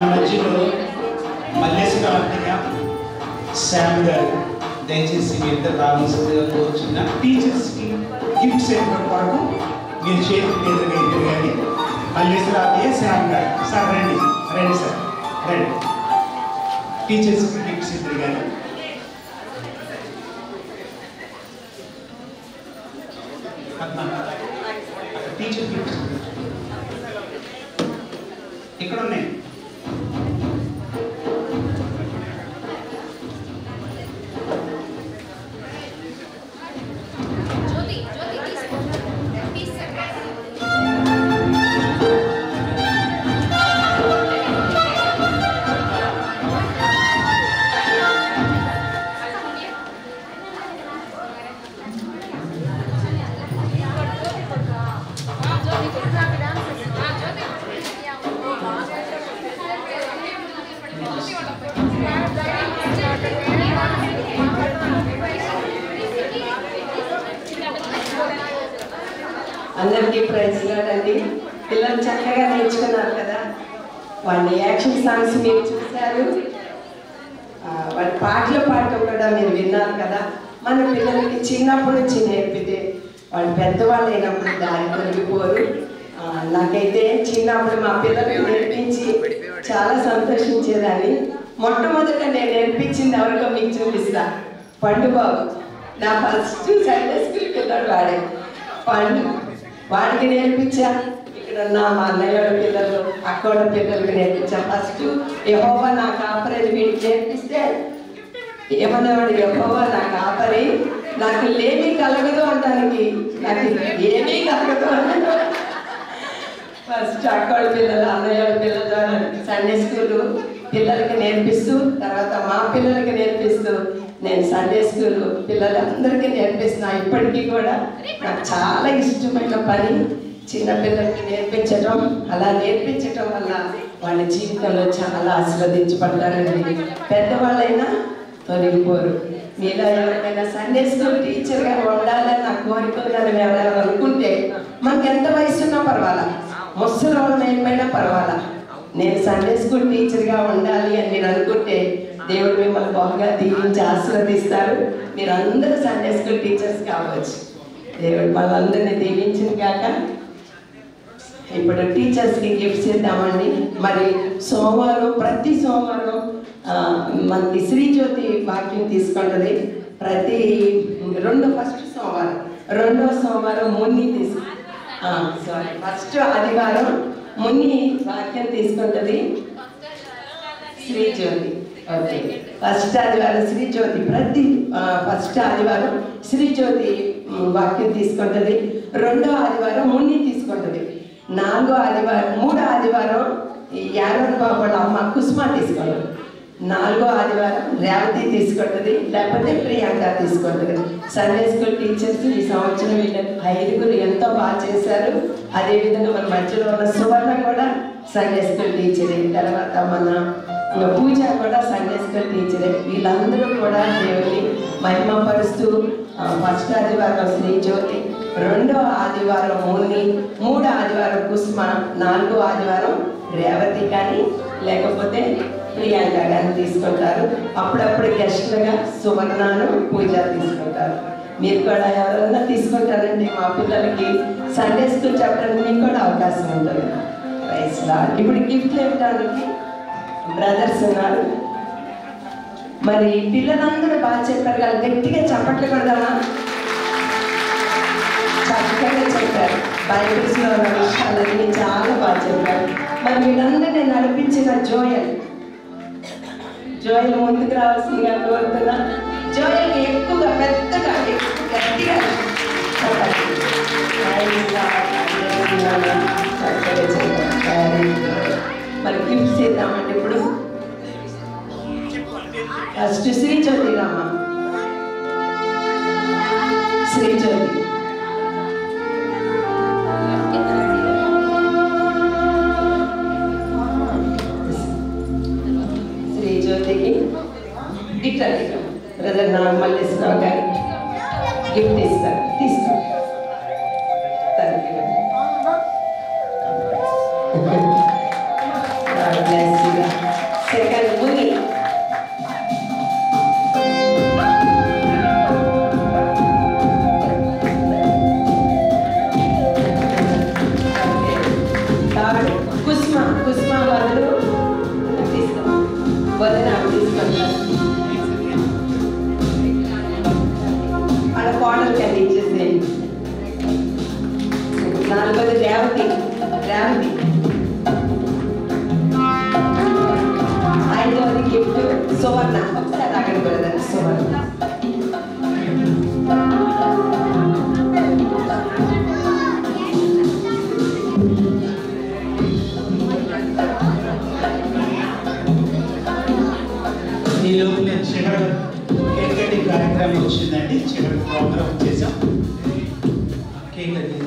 మధ్యలో మల్లేశ్వర అన్నయ్య శామ్ గారు దయచేసి మీ ఇద్దరు రావాల్సిందిగా కోరుచున్న టీచర్స్కి గిఫ్ట్స్ ఇవ్వడం వరకు మీరు చేతి ఎదురుగా ఎదురుగాని మల్లేశ్వర అన్నయ్య శామ్ గారు సార్ రండి రండి సార్ రండి టీచర్స్కి గిఫ్ట్స్ ఎదురుగాని టీచర్ గిఫ్ట్స్ ఇక్కడ ఉన్నాయి అందరికీ ప్రైజ్ లార్డ్ అండి. పిల్లలు చక్కగా నేర్చుకున్నారు కదా. వాళ్ళ యాక్షన్ సాంగ్స్ మీరు చూశారు, వాళ్ళ పాటలు పాడటం కూడా మీరు విన్నారు కదా. మన పిల్లలకి చిన్నప్పటి నుంచి నేర్పితే వాళ్ళు పెద్దవాళ్ళు అయినప్పుడు దారి తొలగిపోరు. నాకైతే చిన్నప్పుడు మా పిల్లలకు నేర్పించి చాలా సంతోషించేదాన్ని. మొట్టమొదట నేను నేర్పించింది ఎవరికో మీకు చూపిస్తా. పండుబాబు నా ఫస్ట్ సండే స్కూల్కి వెళ్ళాడు. పండు వాడికి నేర్పించా. ఇక్కడ ఉన్న మా అన్నయ్య పిల్లలు అక్కడ పిల్లలకి నేర్పించా. ఫస్ట్ యెహోవా నా కాపరి వీడికి నేర్పిస్తే ఏమన్నవాడు, యెహోవా నా కాపరి నాకు లేమి కలగదు అంటానికి, నాకు ఏమీ కలగదు అన్నాడు. ఫస్ట్ అక్కడ పిల్లలు అన్నయ్య పిల్లల ద్వారా సండే స్కూల్ పిల్లలకి నేర్పిస్తూ, తర్వాత మా పిల్లలకి నేర్పిస్తూ నేను సండే స్కూల్ పిల్లలందరికీ నేర్పిస్తున్నా. ఇప్పటికీ కూడా నాకు చాలా ఇష్టమైన పని చిన్నపిల్లలకి నేర్పించడం. అలా నేర్పించడం వల్ల వాళ్ళ జీవితంలో చాలా ఆశీర్వదించబడతారండి. పెద్దవాళ్ళైనా తొలగిపోరు. మీలో ఎవరికైనా సండే స్కూల్ టీచర్గా ఉండాలని నా కోరిక ఉందని ఎవరైనా అనుకుంటే, మనకు ఎంత వయసు ఉన్నా పర్వాలా, ముసలి వాళ్ళని అయిపోయినా పర్వాలా, నేను సండే స్కూల్ టీచర్గా ఉండాలి అని మీరు అనుకుంటే దేవుడు మిమ్మల్ని బాగా దీవించి ఆశీర్వదిస్తారు. మీరు అందరూ సండే స్కూల్ టీచర్స్ కావచ్చు. దేవుడు వాళ్ళందరినీ దీవించింది కాక. ఇప్పుడు టీచర్స్కి గిఫ్ట్స్ ఇద్దామండి. మరి సోమవారం ప్రతి సోమవారం మనకి శ్రీజ్యోతి వాక్యం తీసుకుంటుంది. ప్రతి రెండో సోమవారం మున్ని ఫస్ట్ ఆదివారం మున్ని వాక్యం తీసుకుంటుంది శ్రీజ్యోతి. ఓకే, ఫస్ట్ ఆదివారం శ్రీజ్యోతి ప్రతి ఫస్ట్ ఆదివారం శ్రీజ్యోతి వాక్యం తీసుకుంటుంది. రెండో ఆదివారం మున్ని తీసుకుంటుంది. మూడో ఆదివారం యారన్ బాబు వాళ్ళ అమ్మ కుసుమ తీసుకుంటుంది. నాలుగో ఆదివారం రేవతి తీసుకుంటుంది, లేకపోతే ప్రియాంక తీసుకుంటుంది. సండే స్కూల్ టీచర్స్ ఈ సంవత్సరం వీళ్ళ 5 ఎంతో బాగా చేశారు. అదేవిధంగా మన మధ్యలో ఉన్న సువర్ణ కూడా సండే స్కూల్ టీచరే, తర్వాత మన పూజ కూడా సండే స్కూల్ టీచరే. వీళ్ళందరూ కూడా దేవుని మహిమపరుస్తూ ఫస్ట్ ఆదివారం శ్రీజ్యోతి, రెండో ఆదివారం మున్ని, మూడో ఆదివారం కుసుమ, నాలుగో ఆదివారం రేవతి కానీ లేకపోతే ప్రియాంక కానీ తీసుకుంటారు. అప్పుడప్పుడు గెస్ట్లుగా సువర్ణను పూజ తీసుకుంటారు. మీరు కూడా ఎవరైనా తీసుకుంటారండి. మా పిల్లలకి సండే స్కూల్ చెప్పడానికి మీకు కూడా అవకాశం ఉంటుంది. Prize lord. ఇప్పుడు గిఫ్ట్లు ఇవ్వడానికి బ్రదర్స్ ఉన్నారు. మరి పిల్లలందరూ బాగా చెప్పారు కదా, గట్టిగా చప్పట్లు కొడదామా? చక్కగా చెప్పారు. బైబిల్స్లో ఉన్న విషయాలన్నీ చాలా బాగా చెప్పారు. మరి వీళ్ళందరినీ నడిపించిన జోయల్ ముందుకు రావాల్సిందిగా కోరుతున్నా. జోయల్ని ఎక్కువగా పెద్దగా గట్టిగా మరి గిఫ్ట్స్ ఇద్దామండి. ఇప్పుడు ఫస్ట్ శ్రీజ్యోతి రామ, శ్రీజ్యోతి శ్రీజ్యోతికి గిఫ్ట్ బ్రదర్ మల్లేశ్వరరావు గారు గిఫ్ట్ ఇస్తారు. తీసుకో. Thank you. God bless you. Suvarna ఒకసారి ఆగండి బ్రదర్. సువర్ణ ఈ లోపు నేను చివరి కేక్ కటింగ్ కార్యక్రమం వచ్చిందండి. చివరి ప్రోగ్రామ్ చేసాం. Cake cutting